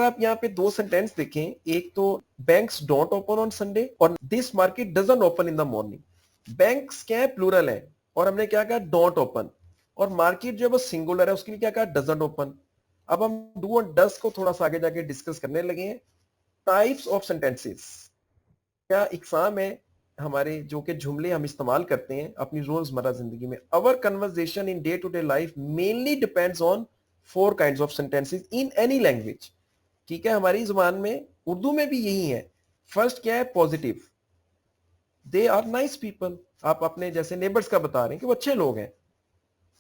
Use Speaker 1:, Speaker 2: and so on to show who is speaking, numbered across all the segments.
Speaker 1: आप यहाँ पे दो सेंटेंस देखें, एक तो banks don't open on Sunday और this market doesn't open in the morning. Banks क्या है, प्लूरल है, और हमने क्या कहा, डोंट ओपन, और मार्केट जो है वो सिंगुलर है, उसके लिए क्या कहा, डजंट ओपन। अब हम डू और डज को थोड़ा सा आगे जाके डिस्कस करने लगे हैं। टाइप्स ऑफ सेंटेंसेस, क्या एग्जाम है हमारे, जो कि जुमले हम इस्तेमाल करते हैं अपनी रोजमर्रा जिंदगी में। Our conversation in day to day life mainly depends on 4 kinds of sentences in any language. ठीक है, हमारी जुबान में, उर्दू में भी यही है। फर्स्ट क्या है, positive, they are nice people. आप अपने जैसे नेबर्स का बता रहे हैं कि वो अच्छे लोग हैं,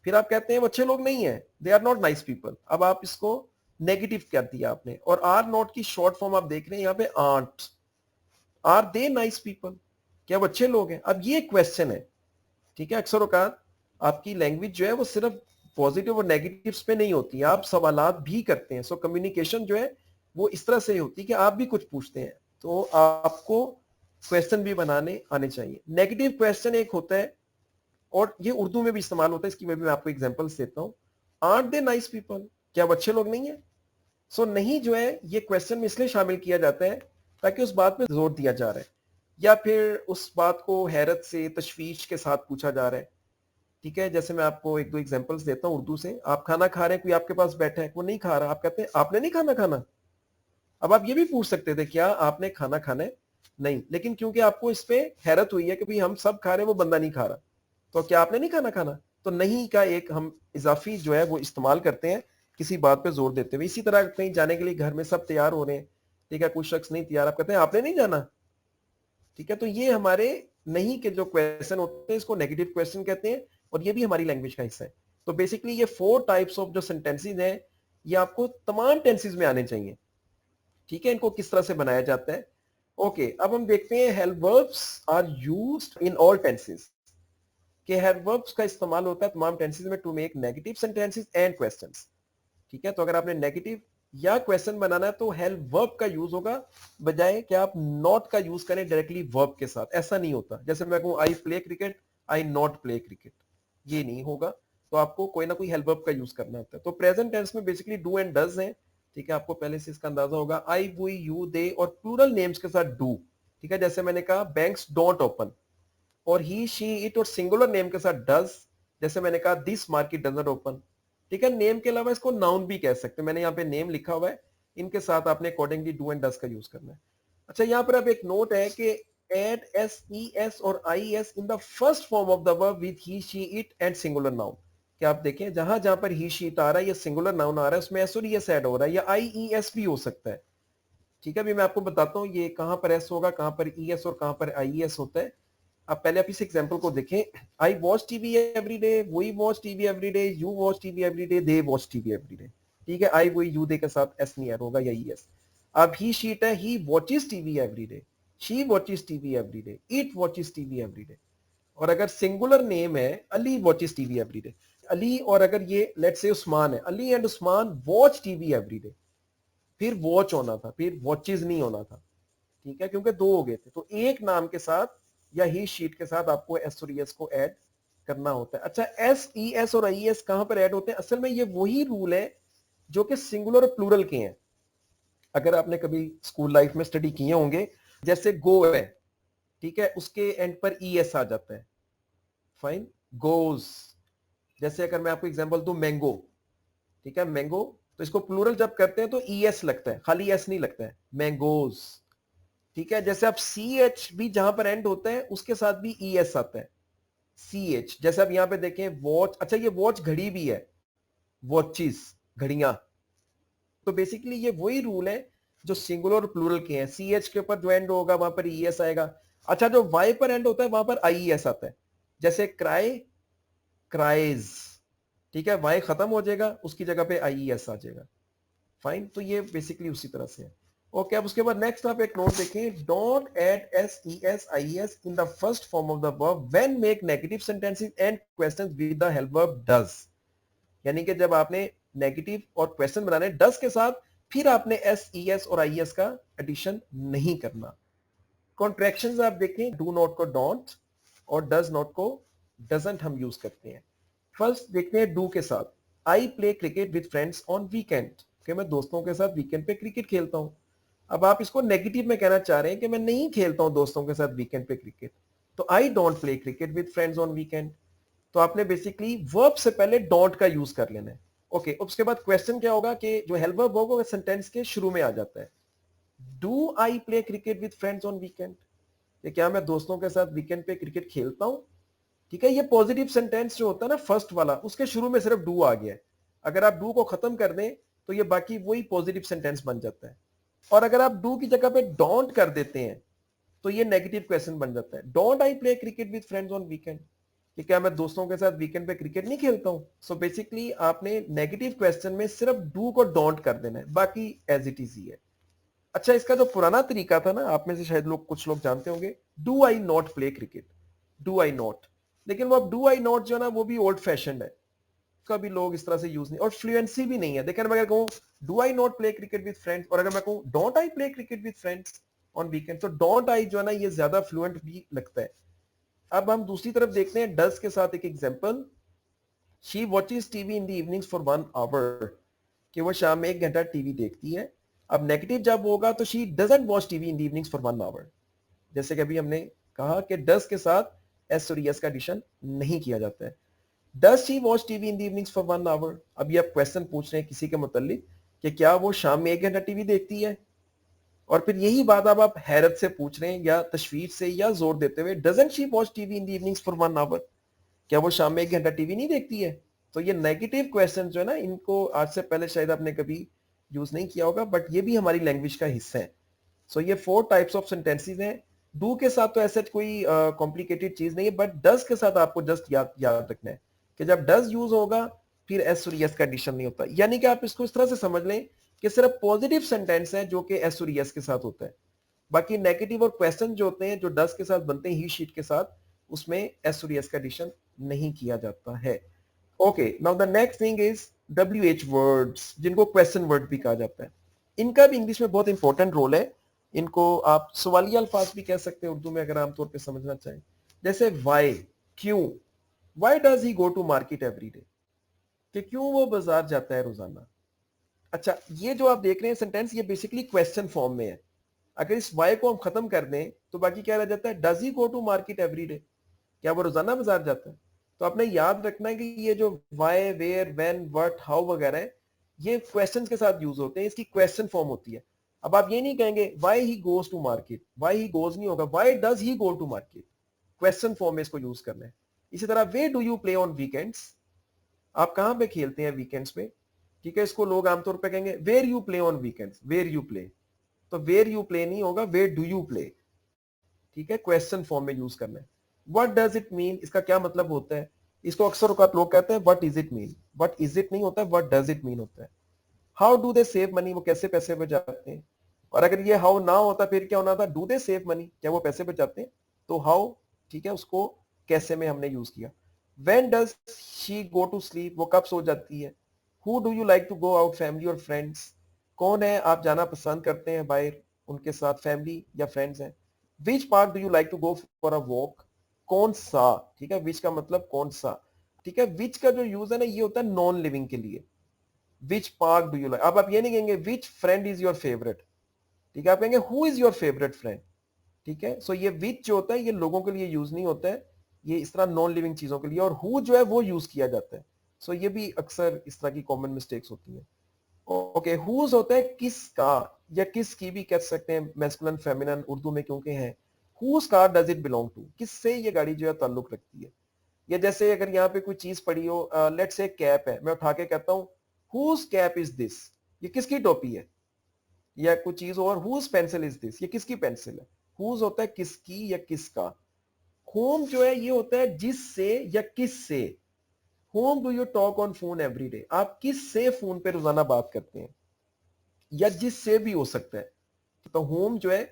Speaker 1: फिर आप कहते हैं वो अच्छे लोग नहीं है, they are not nice people. अब आप इसको नेगेटिव कर दिया आपने, और आर नॉट की शॉर्ट फॉर्म आप देख रहे हैं यहाँ पे, aren't, are they nice people, क्या वो अच्छे लोग हैं। अब ये क्वेश्चन है, ठीक है। अक्सर औकात आपकी लैंग्वेज जो है वो सिर्फ पॉजिटिव और नेगेटिव्स पे नहीं होती, आप सवालात भी करते हैं। सो कम्युनिकेशन जो है वो इस तरह से होती है कि आप भी कुछ पूछते हैं, तो आपको क्वेश्चन भी बनाने आने चाहिए। नेगेटिव क्वेश्चन एक होता है, और ये उर्दू में भी इस्तेमाल होता है, इसकी मैं आपको एग्जांपल्स देता हूं। आर्ट दे नाइस पीपल, क्या वो अच्छे लोग नहीं है। सो नहीं जो है ये क्वेश्चन में इसलिए शामिल किया जाता है ताकि उस बात पे जोर दिया जा रहा है, या फिर उस बात को हैरत से, तशवीश के साथ पूछा जा रहा है। ठीक है, जैसे मैं आपको एक दो एग्जांपल्स देता हूं उर्दू से। आप खाना खा रहे हैं, कोई आपके पास बैठा है, वो नहीं खा रहा, आप कहते हैं आपने नहीं खाना खाना। अब आप ये भी पूछ सकते थे, क्या आपने खाना खाना है, नहीं, लेकिन क्योंकि आपको इस पे हैरत हुई है कि भाई हम सब खा रहे हैं, वो बंदा नहीं खा रहा, तो क्या आपने नहीं खाना खाना, तो नहीं का एक हम इजाफी जो है वो इस्तेमाल करते हैं किसी बात पे जोर देते हुए। इसी तरह कहीं जाने के लिए घर में सब तैयार हो रहे हैं, ठीक है, कोई शख्स नहीं तैयार, आप कहते हैं आपने नहीं जाना। ठीक है, तो ये हमारे नहीं के जो क्वेश्चन होते हैं इसको नेगेटिव क्वेश्चन कहते हैं, और ये भी हमारी लैंग्वेज का हिस्सा है। तो बेसिकली ये 4 टाइप्स ऑफ जो सेंटेंसेस हैं, ये आपको तमाम टेंसेस में आने चाहिए। ठीक है, इनको किस तरह से बनाया जाता है। ओके, अब हम देखते हैं help verbs are used in all tenses, कि हेल्प वर्ब्स का इस्तेमाल होता है तमाम टेंसेस में to make negative sentences and questions. ठीक है, तो अगर आपने नेगेटिव या क्वेश्चन बनाना है तो हेल्प वर्ब का यूज होगा, बजाय कि आप नॉट का यूज करें डायरेक्टली वर्ब के साथ। ऐसा नहीं होता, जैसे मैं कहूं I play cricket, I not play cricket, ये नहीं होगा। तो आपको कोई ना कोई हेल्प वर्ब का यूज करना होता है। तो प्रेजेंट टेंस में बेसिकली डू एंड डज है। ठीक है, आपको पहले से इसका अंदाजा होगा। आई, वी, यू, दे और प्लूरल नेम्स के साथ डू। ठीक है, जैसे मैंने कहा बैंक्स डोंट ओपन, और ही, शी, इट और सिंगुलर नेम के साथ डज, जैसे मैंने कहा दिस मार्केट डजंट ओपन। ठीक है, नेम के अलावा इसको नाउन भी कह सकते हैं, मैंने यहाँ पे नेम लिखा हुआ है, इनके साथ आपने अकॉर्डिंगली डू एंड डज का यूज करना है। अच्छा, यहाँ पर अब एक नोट है कि एड एस, ई एस और I S in the first form of the verb with he, she, it and singular noun. क्या आप देखें, जहां जहां पर ही, शी, इट आ रहा है या सिंगुलर नाउन आ रहा है, उसमें एस और ई एस ऐड हो रहा है, या आई, ई एस भी हो सकता है। ठीक है, अभी मैं आपको बताता हूँ ये कहां पर एस होगा, कहां पर ई एस और कहां पर आई एस होता है। अब पहले आप इस एग्जांपल को देखें। I watch TV every day, we watch TV every day, you watch TV every day, they watch TV every day. ठीक है, आई, वी, यू, दे के साथ एस नहीं ऐड होगा, या ई एस। अब ही, शीट है, he watches TV every day, she watches TV every day, it watches TV every day. और अगर सिंगुलर नेम है, Ali watches TV every day, Ali, और अगर ये लेट्स से उस्मान है, Ali and Usman watch TV every day, फिर वॉच होना था, फिर वॉचेस नहीं होना था। ठीक है, क्योंकि दो हो गए थे, तो एक नाम के साथ या ही, शीट के साथ आपको एस और ई एस को ऐड करना होता है। अच्छा, एस, ई एस और आई एस कहां पर ऐड होते हैं, असल में ये वही रूल है जो कि सिंगुलर और प्लूरल के हैं। अगर आपने कभी स्कूल लाइफ में स्टडी किए होंगे, जैसे गो है, ठीक है, उसके एंड पर ई एस आ जाता है, फाइन, गोज। जैसे अगर मैं आपको एग्जांपल दूं, मैंगो, ठीक है, मैंगो, तो इसको प्लूरल जब करते हैं तो ई एस लगता है, खाली एस नहीं लगता है, मैंगोज। ठीक है, जैसे आप सी एच भी जहां पर एंड होता है उसके साथ भी ई एस आता है, सी एच। जैसे आप यहां पे देखें वॉच, अच्छा ये वॉच घड़ी भी है, वॉचिस, घड़ियां। तो बेसिकली ये वही रूल है जो सिंगुलर और प्लूरल के हैं। सी एच के ऊपर जो एंड होगा वहां पर ई एस आएगा। अच्छा, जो वाई पर एंड होता है वहां पर आई एस आता है, जैसे क्राई, क्राइज। ठीक है, वाई खत्म हो जाएगा, उसकी जगह पे आई एस आ जाएगा, फाइन। तो ये बेसिकली उसी तरह से है। ओके, अब उसके बाद नेक्स्ट आप एक नोट देखें, don't add S, E S, I S in the first form of the verb when make negative sentences and questions with the help verb does. यानी कि जब आपने नेगेटिव और क्वेश्चन बनाने डज के साथ, फिर आपने एस, ई एस और आई एस का एडिशन नहीं करना। कॉन्ट्रैक्शंस आप देखें, डू नॉट को डोंट और डज नॉट को डजंट हम यूज करते हैं। फर्स्ट देखते हैं डू के साथ, I play cricket with friends on weekend. कि मैं दोस्तों के साथ वीकेंड पे क्रिकेट खेलता हूं। अब आप इसको नेगेटिव में कहना चाह रहे हैं कि मैं नहीं खेलता हूं दोस्तों के साथ वीकेंड पे क्रिकेट, तो I don't play cricket with friends on weekend. तो आपने बेसिकली वर्ब से पहले डोंट का यूज कर लेना है। ओके, उसके बाद क्वेश्चन क्या होगा कि जो हेल्प वर्ब होगा वो सेंटेंस के शुरू में आ जाता है। Do I play cricket with friends on weekend, कि क्या मैं दोस्तों के साथ वीकेंड पे क्रिकेट खेलता हूं। ठीक है, ये पॉजिटिव सेंटेंस जो होता है ना फर्स्ट वाला, उसके शुरू में सिर्फ डू आ गया है। अगर आप डू को खत्म कर दें तो ये बाकी वही पॉजिटिव सेंटेंस बन जाता है। और अगर आप डू की जगह पे डोंट कर देते हैं तो ये नेगेटिव क्वेश्चन बन जाता है। Don't I play cricket with friends on weekend, कि क्या मैं दोस्तों के साथ वीकेंड पे क्रिकेट नहीं खेलता हूं। सो बेसिकली आपने नेगेटिव क्वेश्चन में सिर्फ डू को डोंट कर देना है, बाकी एज इट इज ही है। अच्छा, इसका जो पुराना तरीका था ना, आप में से शायद कुछ लोग जानते होंगे, do I not play cricket, do I not. लेकिन वो अब डू आई नॉट जो है ना वो भी ओल्ड फैशन है, कभी लोग इस तरह से यूज नहीं, और फ्लुएंसी भी नहीं है। देखिए, मैं अगर कहूं do I not play cricket with friends, और अगर मैं कहूं don't I play cricket with friends on weekend, तो डोंट आई जो है ना ये ज्यादा फ्लुएंट भी लगता है। अब हम दूसरी तरफ देखते हैं डज के साथ एक example. She watches TV in the evenings for 1 hour, कि वो शाम में 1 घंटा टीवी देखती है। अब नेगेटिव जब होगा तो she doesn't watch TV in the evenings for 1 hour. जैसे कि अभी हमने कहा कि डज के साथ एस और एस का एडिशन नहीं किया जाता है। Does she watch TV in the evenings for 1 hour, अभी आप क्वेश्चन पूछ रहे हैं किसी के मुतालिक कि क्या वो शाम में 1 घंटा टीवी देखती है, और फिर यही बात अब आप हैरत से पूछ रहे हैं या तशवीर से या जोर देते हुए, doesn't she watch TV in the evenings for 1 hour, क्या वो शाम में 1 घंटा टीवी नहीं देखती है। तो ये नेगेटिव क्वेश्चन जो है ना, इनको आज से पहले शायद आपने कभी यूज नहीं किया होगा, बट ये भी हमारी लैंग्वेज का हिस्सा है। सो ये 4 टाइप्स ऑफ सेंटेंसेस हैं। डू के साथ तो ऐसा कोई कॉम्प्लिकेटेड चीज नहीं है, बट डज के साथ आपको जस्ट याद रखना है कि जब डज यूज होगा फिर एस और एस का एडिशन नहीं होता। यानी कि आप इसको इस तरह से समझ लें कि सिर्फ पॉजिटिव सेंटेंस है जो कि एस और एस के साथ होता है, बाकी नेगेटिव और क्वेश्चन जो होते हैं जो डज के साथ बनते हैं ही शीट के साथ, उसमें एस और एस का एडिशन नहीं किया जाता है। Okay, now the next thing is WH words, जिनको क्वेश्चन वर्ड भी कहा जाता है। इनका भी इंग्लिश में बहुत इंपॉर्टेंट रोल है। इनको आप सवालिया अल्फाज भी कह सकते हैं उर्दू में अगर आमतौर पे समझना चाहें। जैसे वाई, क्यों, why does he go to market every day, कि क्यों वो बाजार जाता है रोजाना। अच्छा, ये जो आप देख रहे हैं सेंटेंस, ये बेसिकली क्वेश्चन फॉर्म में है। अगर इस वाई को हम खत्म कर दें तो बाकी क्या रह जाता है, does he go to market every day, क्या वो रोजाना बाजार जाता है। तो आपने याद रखना है कि ये जो why, where, when, what, how वगैरह है, ये क्वेश्चंस के साथ यूज होते हैं, इसकी क्वेश्चन फॉर्म होती है। अब आप ये नहीं कहेंगे why he goes to market, why he goes नहीं होगा, why does he go to market, question form में इसको यूज करना है। इसी तरह where do you play on weekends, आप कहां पे खेलते हैं वीकेंड्स पे। ठीक है, इसको लोग आमतौर पे कहेंगे where you play on weekends, where you play, तो वेयर यू प्ले नहीं होगा, वेयर डू यू प्ले। ठीक है, क्वेश्चन फॉर्म में यूज करना है। व्हाट डज इट मीन, इसका क्या मतलब होता है। इसको अक्सर औकात लोग कहते हैं what is it mean, what is it नहीं होता है, व्हाट डज इट मीन होता है। How do they save money, वो कैसे पैसे बचाते हैं। और अगर ये हाउ ना होता फिर क्या होना था, डू दे सेव मनी, क्या वो पैसे बचाते हैं। तो हाउ, ठीक है, उसको कैसे में हमने यूज किया। When does she go to sleep, वो कब सो जाती है। Who do you like to go out, family और फ्रेंड्स, कौन है आप जाना पसंद करते हैं बाहर, उनके साथ फैमिली या फ्रेंड्स हैं। Which park do you like to go for a walk, कौन सा। ठीक है, विच का मतलब कौन सा। ठीक है, विच का जो यूज है ना ये होता है नॉन लिविंग के लिए। विच पार्क डू यू लाइक, अब आप ये नहीं कहेंगे विच फ्रेंड इज योर फेवरेट। ठीक है, आप कहेंगे who is your favourite friend. ठीक है, सो ये विच जो होता है ये लोगों के लिए यूज नहीं होता है, ये इस तरह नॉन लिविंग चीजों के लिए, और हु जो है वो यूज किया जाता है। सो ये भी अक्सर इस तरह की कॉमन मिस्टेक्स होती है। ओके, हुज होता है किसका, या किसकी भी कह सकते हैं, मैस्कुलिन फेमिनिन उर्दू में क्योंकि है। Whose car does it belong to, किससे ये गाड़ी जो है ताल्लुक रखती है। या जैसे अगर यहाँ पे कोई चीज पड़ी हो, लेट्स से कैप है, मैं उठा के कहता हूँ हुज कैप इज दिस, ये किसकी टोपी है। या कोई चीज और, हुज पेंसिल इज दिस, ये किसकी पेंसिल है। हुज होता है किसकी या किसका। होम जो है ये होता है जिससे या किससे। Home do you talk on phone every day, आप किससे फोन पे रोजाना बात करते हैं, या जिससे भी हो सकता है। तो होम जो है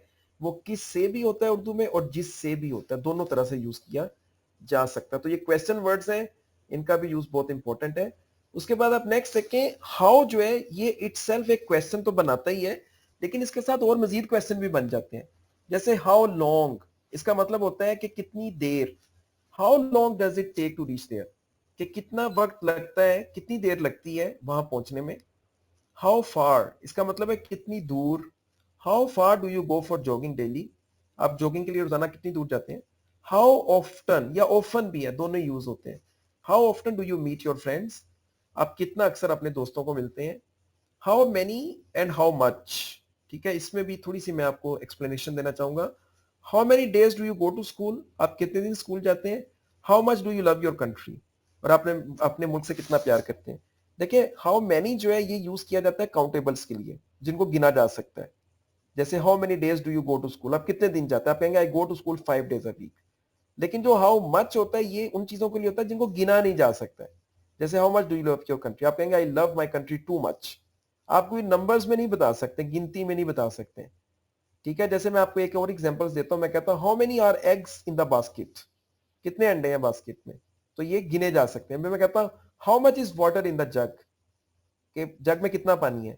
Speaker 1: वो किससे भी होता है उर्दू में, और जिससे भी होता है, दोनों तरह से यूज किया जा सकता है। तो ये क्वेश्चन वर्ड्स हैं, इनका भी यूज बहुत इंपॉर्टेंट है। उसके बाद आप नेक्स्ट देखें, हाउ जो है ये इटसेल्फ एक क्वेश्चन तो बनाता ही है, लेकिन इसके साथ और मजीद क्वेश्चन भी बन जाते हैं। जैसे हाउ लॉन्ग, इसका मतलब होता है कि कितनी देर। How long does it take to reach there, कि कितना वक्त लगता है, कितनी देर लगती है वहां पहुंचने में। हाउ फार इसका मतलब है कितनी दूर। How far do you go for jogging daily, आप जॉगिंग के लिए रोजाना कितनी दूर जाते हैं। हाउ ऑफ्टन या ऑफन भी है, दोनों यूज होते हैं। How often do you meet your friends, आप कितना अक्सर अपने दोस्तों को मिलते हैं। How many and how much, ठीक है, इसमें भी थोड़ी सी मैं आपको एक्सप्लेनेशन देना चाहूंगा। How many days do you go to school, आप कितने दिन स्कूल जाते हैं। How much do you love your country, और आपने अपने मुल्क से कितना प्यार करते हैं। देखिए हाउ मैनी जो है ये यूज किया जाता है काउंटेबल्स के लिए, जिनको गिना जा सकता है। जैसे how many days do you go to school, आप कितने दिन जाते हैं, आप कहेंगे I go to school 5 days a week. लेकिन जो हाउ मच होता है ये उन चीजों के लिए होता है जिनको गिना नहीं जा सकता है। जैसे how much do you love your country, आप कहेंगे I love my country too much. आप कोई नंबर्स में नहीं बता सकते, गिनती में नहीं बता सकते। ठीक है, जैसे मैं आपको एक और एग्जांपल्स देता हूं, मैं कहता हूं how many are eggs in the basket, कितने अंडे हैं बास्केट में, तो ये गिने जा सकते हैं। मैं कहता हूं how much is water in the जग, कि जग में कितना पानी है।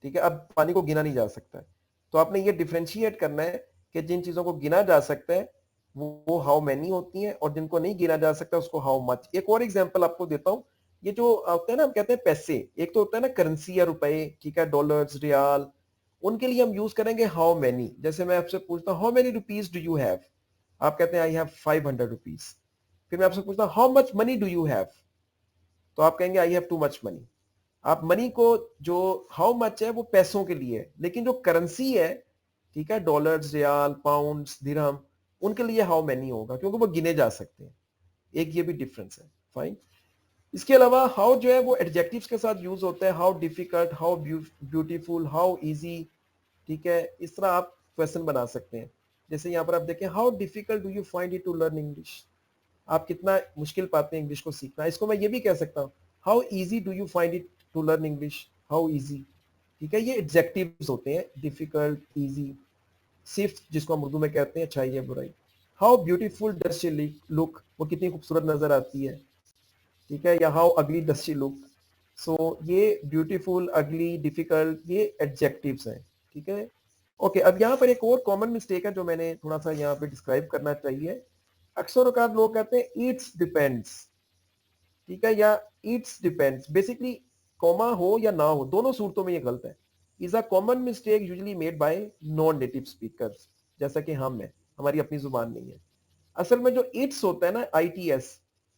Speaker 1: ठीक है, अब पानी को गिना नहीं जा सकता है। तो आपने ये डिफरेंशिएट करना है कि जिन चीजों को गिना जा सकता है वो हाउ मैनी होती हैं, और जिनको नहीं गिना जा सकता उसको हाउ मच। एक और एग्जांपल आपको देता हूं, ये जो होता है ना, हम कहते हैं पैसे, एक तो होता है ना करेंसी या रुपए, ठीक है, डॉलर्स, रियाल, उनके लिए हम यूज करेंगे हाउ मैनी। जैसे मैं आपसे पूछता हूं how many rupees do you have, आप कहते हैं आई हैव 500 रुपीज। फिर मैं आपसे पूछता हूं how much money do you have, तो आप कहेंगे I have too much money. आप मनी को, जो हाउ मच है वो पैसों के लिए है, लेकिन जो करेंसी है, ठीक है, डॉलर्स, रियाल, पाउंड्स, दिरहम, उनके लिए हाउ मैनी होगा, क्योंकि वो गिने जा सकते हैं। एक ये भी डिफरेंस है। फाइन। इसके अलावा हाउ जो है वो एडजेक्टिव्स के साथ यूज होता है, how difficult, how beautiful, how easy. ठीक है, इस तरह आप क्वेश्चन बना सकते हैं। जैसे यहाँ पर आप देखें how difficult do you find it to learn English, आप कितना मुश्किल पाते हैं इंग्लिश को सीखना। इसको मैं ये भी कह सकता हूँ how easy do you find it to learn English, how easy. ठीक है, ये एडजेक्टिव्स होते हैं, डिफिकल्ट, इजी, सिर्फ जिसको हम उर्दू में कहते हैं अच्छाई या बुराई। How beautiful does she look, वो कितनी खूबसूरत नजर आती है। ठीक है, या हाउ अगली डज शी लुक। सो ये ब्यूटीफुल, अगली, डिफिकल्ट, ये एडजेक्टिव्स हैं। ठीक है, ओके। अब यहाँ पर एक और कॉमन मिस्टेक है जो मैंने थोड़ा सा यहाँ पे डिस्क्राइब करना चाहिए। अक्सर औकात लोग कहते हैं इट्स डिपेंड्स, ठीक है, या इट्स डिपेंड्स। बेसिकली कॉमा हो या ना हो, दोनों सूरतों में ये गलत है। Is a common mistake usually made by non native speakers, जैसा कि हम हैं, हमारी अपनी जुबान नहीं है। असल में जो इट्स होता है ना, ITS,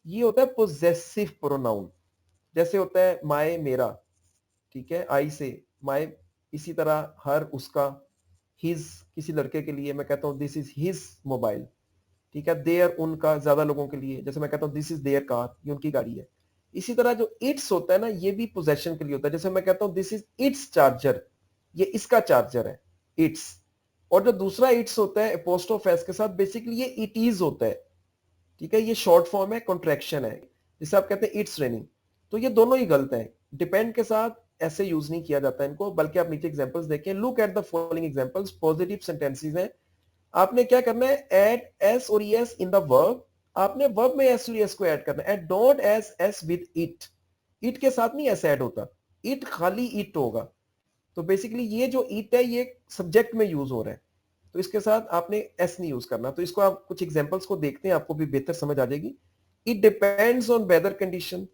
Speaker 1: ये होता है पोजेसिव प्रोनाउन। जैसे होता है माय, मेरा, ठीक है, आई से माय। इसी तरह हर, उसका। हिज, किसी लड़के के लिए मैं कहता हूं दिस इज हिज मोबाइल। ठीक है, देयर, उनका, ज्यादा लोगों के लिए, जैसे मैं कहता हूं दिस इज देयर कार, ये उनकी गाड़ी है। इसी तरह जो इट्स होता है ना, ये भी पोजेशन के लिए होता है। जैसे मैं कहता हूं दिस इज इट्स चार्जर, ये इसका चार्जर है, इट्स। और जो दूसरा इट्स होता है अपोस्ट्रोफ एस के साथ, बेसिकली ये इट इज होता है। ठीक है, ये शॉर्ट फॉर्म है, कॉन्ट्रैक्शन है, जिसे आप कहते हैं इट्स रेनिंग। तो ये दोनों ही गलत है। डिपेंड के साथ ऐसे यूज नहीं किया जाता है इनको, बल्कि आप नीचे एग्जांपल्स देखें। Look at the following examples, positive sentences हैं। आपने क्या करना है, ऐड एस और एस इन द वर्ब। आपने वर्ब में एस और एस को ऐड करना है, and don't S S with it. It के साथ नहीं ऐसे ऐड होता, इट खाली इट होगा। तो बेसिकली ये जो इट है ये सब्जेक्ट में यूज हो रहा है, तो इसके साथ आपने एस नहीं यूज करना। तो इसको आप कुछ एग्जांपल्स को देखते हैं, आपको भी बेहतर समझ आ जाएगी। It depends on whether condition,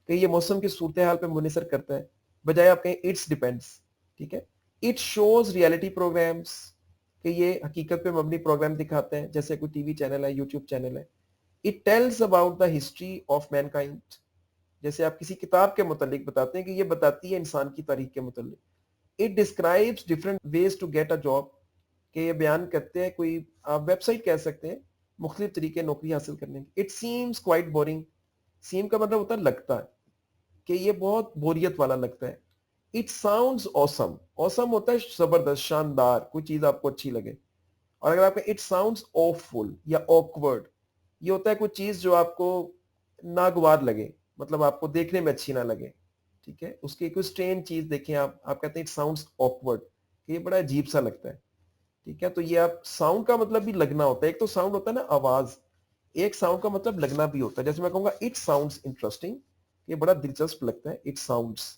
Speaker 1: कि ये मौसम की सूरत हाल पे मुनसर करता है, बजाय आप कहें इट्स डिपेंड्स। ठीक है, इट शोज रियलिटी प्रोग्राम्स, कि ये हकीकत पे मबनी प्रोग्राम दिखाते हैं, जैसे कोई टीवी चैनल है, यूट्यूब चैनल है। It tells about the history of Mankind, जैसे आप किसी किताब के मुतालिक बताते हैं कि ये बताती है इंसान की तारीख के मुतालिक। It describes different ways to get a job, कि ये बयान करते हैं कोई, आप वेबसाइट कह सकते हैं, मुख्तलिफ तरीके नौकरी हासिल करने के। इट सीम्स क्वाइट बोरिंग, सीम का मतलब होता है लगता है, कि ये बहुत बोरियत वाला लगता है। इट साउंड्स ऑसम, ऑसम होता है जबरदस्त, शानदार, कोई चीज आपको अच्छी लगे। और अगर आपका इट साउंड्स ऑफुल या ऑकवर्ड, ये होता है कोई चीज जो आपको नागवार लगे, मतलब आपको देखने में अच्छी ना लगे। ठीक है, उसकी कोई स्ट्रेन चीज देखें आप कहते हैं इट साउंड्स ऑकवर्ड, कि ये बड़ा अजीब सा लगता है। ठीक है, तो ये आप साउंड का मतलब भी लगना होता है। एक तो साउंड होता है ना आवाज, एक साउंड का मतलब लगना भी होता है। जैसे मैं कहूंगा इट साउंड्स इंटरेस्टिंग, ये बड़ा दिलचस्प लगता है, it sounds.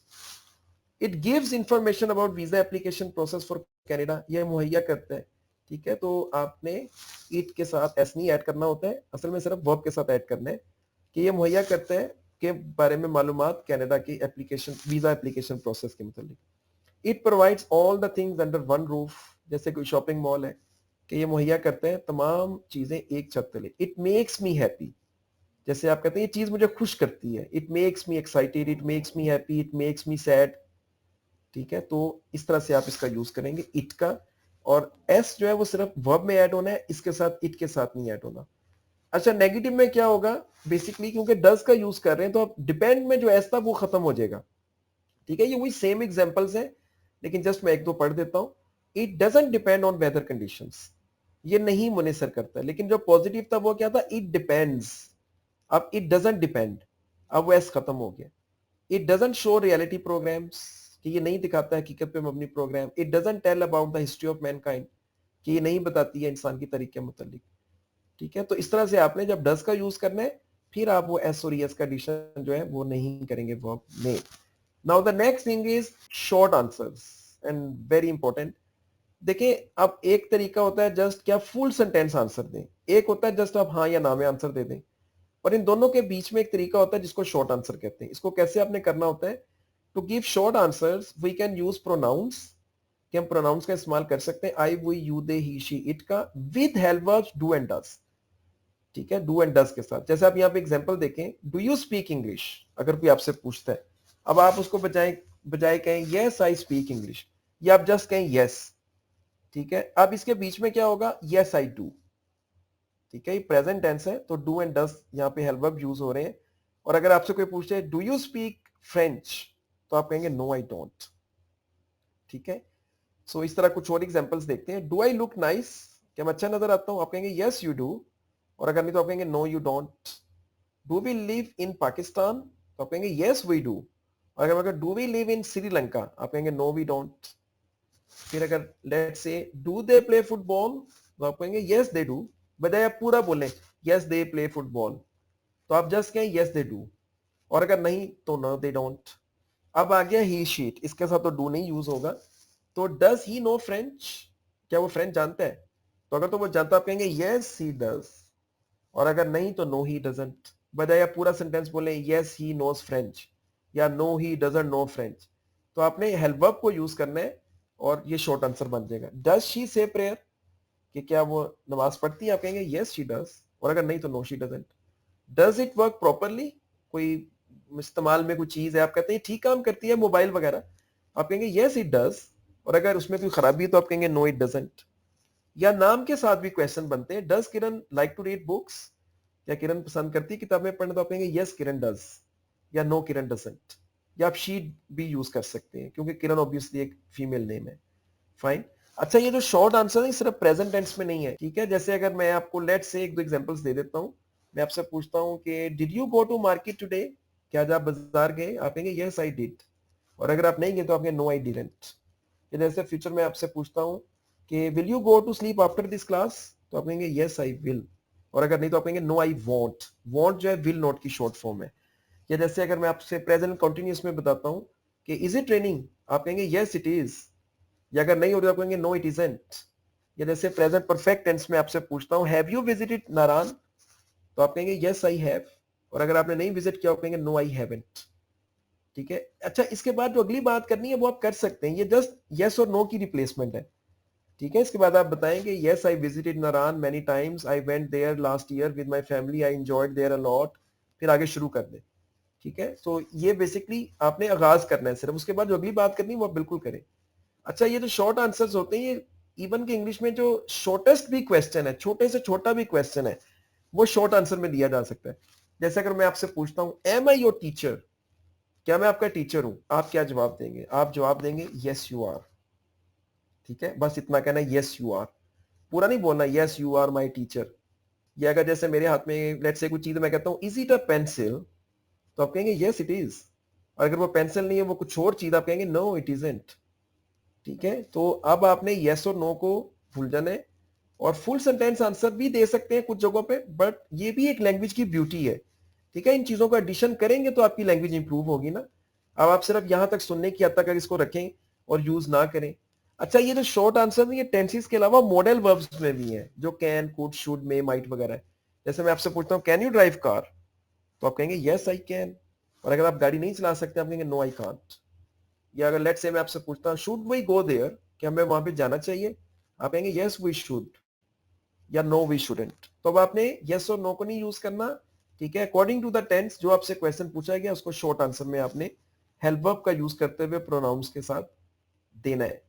Speaker 1: It gives information about visa application process for Canada, ये मुहैया करता है। ठीक है, तो आपने इट के साथ एस नहीं ऐड करना होता है, असल में सिर्फ वर्ब के साथ ऐड करना है, कि ये मुहैया करता है के बारे में मालूमात कनाडा की एप्लीकेशन वीजा एप्लीकेशन प्रोसेस के मतलब। It provides all the things under one roof, जैसे कोई शॉपिंग मॉल है कि ये मुहैया करते हैं तमाम चीजें एक छत तले। इट मेक्स मी हैप्पी, जैसे आप कहते हैं ये चीज मुझे खुश करती है। It makes me excited, it makes me happy, it makes me sad. ठीक है, तो इस तरह से आप इसका यूज करेंगे इट का। और एस जो है वो सिर्फ वर्ब में ऐड होना है, इसके साथ इट के साथ नहीं ऐड होना। अच्छा, नेगेटिव में क्या होगा, बेसिकली क्योंकि डज का यूज कर रहे हैं तो अब डिपेंड में जो एस था वो खत्म हो जाएगा। ठीक है, ये वही सेम एग्जांपल्स हैं, लेकिन जस्ट मैं एक दो पढ़ देता हूं। It doesn't depend on whether conditions, ये नहीं मुनसर करता। लेकिन जो पॉजिटिव था वो क्या था, इट डिपेंड्स। अब इट डजंट डिपेंड, अब वो एस खत्म हो गया। It doesn't show reality programs, कि ये नहीं दिखाता हकीकत पे मबनी प्रोग्राम। It doesn't tell about the history of mankind, कि ये नहीं बताती है इंसान की तारीख के मुतालिक। ठीक है, तो इस तरह से आपने जब डज का यूज करना है, फिर आप वो एस और एस का एडिशन जो है वो नहीं करेंगे वर्ब में। Now the next thing is short answers, and very important. देखिए, अब एक तरीका होता है जस्ट क्या फुल सेंटेंस आंसर दें, एक होता है जस्ट आप हाँ या ना में आंसर दे दें, और इन दोनों के बीच में एक तरीका होता है जिसको शॉर्ट आंसर कहते हैं। इसको कैसे आपने करना होता है, to give short answers we can use pronouns, कि हम प्रोनाउंस का इस्तेमाल कर सकते हैं, I, we, you, they, he, she, it का, with help verbs do and does. ठीक है, डू एंड डज के साथ। जैसे आप यहाँ पे एग्जांपल देखें, डू यू स्पीक इंग्लिश, अगर कोई आपसे पूछता है, अब आप उसको बजाय कहें यस आई स्पीक इंग्लिश, या आप जस्ट कहें यस। ठीक है, अब इसके बीच में क्या होगा, यस आई डू। ठीक है, ये प्रेजेंट टेंस है तो डू एंड डज यहाँ पे हेल्प वर्ब यूज हो रहे हैं। और अगर आपसे कोई पूछे डू यू स्पीक फ्रेंच, तो आप कहेंगे नो आई डोंट। ठीक है, सो इस तरह कुछ और एग्जांपल्स देखते हैं। डू आई लुक नाइस, क्या मैं अच्छा नजर आता हूं, आप कहेंगे यस यू डू, और अगर नहीं तो आप कहेंगे no you don't. Do we live in Pakistan, तो आप कहेंगे यस वी डू, और अगर do we live in Sri Lanka, आप कहेंगे नो वी डोंट। फिर अगर let's say do they play football, तो आप कहेंगे यस दे डू, बजाय आप पूरा बोलें यस दे प्ले फुटबॉल, तो आप जस्ट कहें यस दे डू, और अगर नहीं तो नो दे डोंट। अब आ गया ही शीट, इसके साथ तो डू नहीं यूज होगा। तो डज ही नो फ्रेंच, क्या वो फ्रेंच जानता है, तो अगर तो वो जानता आप कहेंगे यस ही डज, और अगर नहीं तो नो ही डजंट। बजाय आप पूरा सेंटेंस बोले यस ही नोज फ्रेंच या no he doesn't know French, तो आपने हेल्प वर्ब को यूज करना है और ये शॉर्ट आंसर बन जाएगा। डज शी से प्रेयर, कि क्या वो नमाज पढ़ती है, आप कहेंगे यस शी डज, और अगर नहीं तो no she doesn't. Does it work properly, कोई इस्तेमाल में कोई चीज है, आप कहते हैं ठीक काम करती है मोबाइल वगैरह, आप कहेंगे यस इट डज, और अगर उसमें कोई खराबी है तो आप कहेंगे नो इट डजंट। या नाम के साथ भी क्वेश्चन बनते हैं, does Kiran like to read books, क्या किरण पसंद करती है किताबें पढ़ना, तो आप कहेंगे यस किरण डज, या नो किरण डजंट। या आप शी भी यूज कर सकते हैं क्योंकि किरण ऑब्वियसली एक फीमेल नेम है। फाइन। अच्छा, ये जो शॉर्ट आंसर है सिर्फ प्रेजेंट टेंस में नहीं है। ठीक है, जैसे अगर मैं आपको लेट्स से एक दो एग्जांपल्स दे देता हूं, मैं आपसे पूछता हूं कि did you go to market today, क्या आज आप बाजार गए, आप कहेंगे यस आई डिड, और अगर आप नहीं गए तो आप कहेंगे नो आई डिडंट। जैसे फ्यूचर में आपसे पूछता हूं कि will you go to sleep after this class, तो आप कहेंगे यस आई विल, और अगर नहीं तो आप कहेंगे नो आई वॉन्ट। वॉन्ट जो है विल नॉट की शॉर्ट फॉर्म है। या जैसे अगर मैं आपसे प्रेजेंट कंटिन्यूअस में बताता हूं कि इज इट रेनिंग, आप कहेंगे यस इट इज, या अगर नहीं हो तो आप कहेंगे नो इट इजंट। या जैसे प्रेजेंट परफेक्ट टेंस में आपसे पूछता हूं हैव यू विजिटेड नारायण, तो आप कहेंगे यस आई हैव, और अगर आपने नहीं विजिट किया आप कहेंगे नो आई हैवंट। ठीक है, अच्छा इसके बाद जो अगली बात करनी है वो आप कर सकते हैं, ये जस्ट यस और नो की रिप्लेसमेंट है। ठीक है, इसके बाद आप बताएंगे yes I visited Narayan many times, I went there last year with my family, I enjoyed there a lot, फिर आगे शुरू कर दे। ठीक है, सो ये बेसिकली आपने आगाज करना है सिर्फ, उसके बाद जो अगली बात करनी है वो आप बिल्कुल करें। अच्छा, ये जो शॉर्ट आंसर्स होते हैं, ये इवन के इंग्लिश में जो शॉर्टेस्ट भी क्वेश्चन है, छोटे से छोटा भी क्वेश्चन है, वो शॉर्ट आंसर में दिया जा सकता है। जैसे अगर मैं आपसे पूछता हूं एम आई योर टीचर, क्या मैं आपका टीचर हूं, आप क्या जवाब देंगे, आप जवाब देंगे यस यू आर। ठीक है, बस इतना कहना है यस यू आर, पूरा नहीं बोलना yes you are my teacher. या अगर जैसे मेरे हाथ में लेट्स से कुछ चीज मैं कहता हूं इज इट अ पेंसिल, तो आप कहेंगे यस इट इज, और अगर वो पेंसिल नहीं है वो कुछ और चीज, आप कहेंगे नो इट इजंट। ठीक है, तो अब आपने यस और नो को भूल जाना है, और फुल सेंटेंस आंसर भी दे सकते हैं कुछ जगहों पे, बट ये भी एक लैंग्वेज की ब्यूटी है। ठीक है, इन चीजों का एडिशन करेंगे तो आपकी लैंग्वेज इंप्रूव होगी ना। अब आप सिर्फ यहां तक सुनने की हद तक अगर इसको रखें और यूज ना करें। अच्छा, ये जो शॉर्ट आंसर है ये टेंसेस के अलावा मॉडल वर्ब्स में भी है, जो can, could, should, may, might वगैरह है। जैसे मैं आपसे पूछता हूँ कैन यू ड्राइव कार, तो आप कहेंगे यस आई कैन, और अगर आप गाड़ी नहीं चला सकते आप कहेंगे नो आई कांट। या अगर लेट्स से मैं आपसे पूछता हूँ शुड वी गो देयर, क्या हमें वहां पे जाना चाहिए, आप कहेंगे यस वी शुड या नो वी शुडेंट। तो अब आपने यस और नो को नहीं यूज करना, ठीक है। अकॉर्डिंग टू द टेंस जो आपसे क्वेश्चन पूछा गया उसको शॉर्ट आंसर में आपने हेल्प वर्ब का यूज करते हुए प्रोनाउंस के साथ देना है।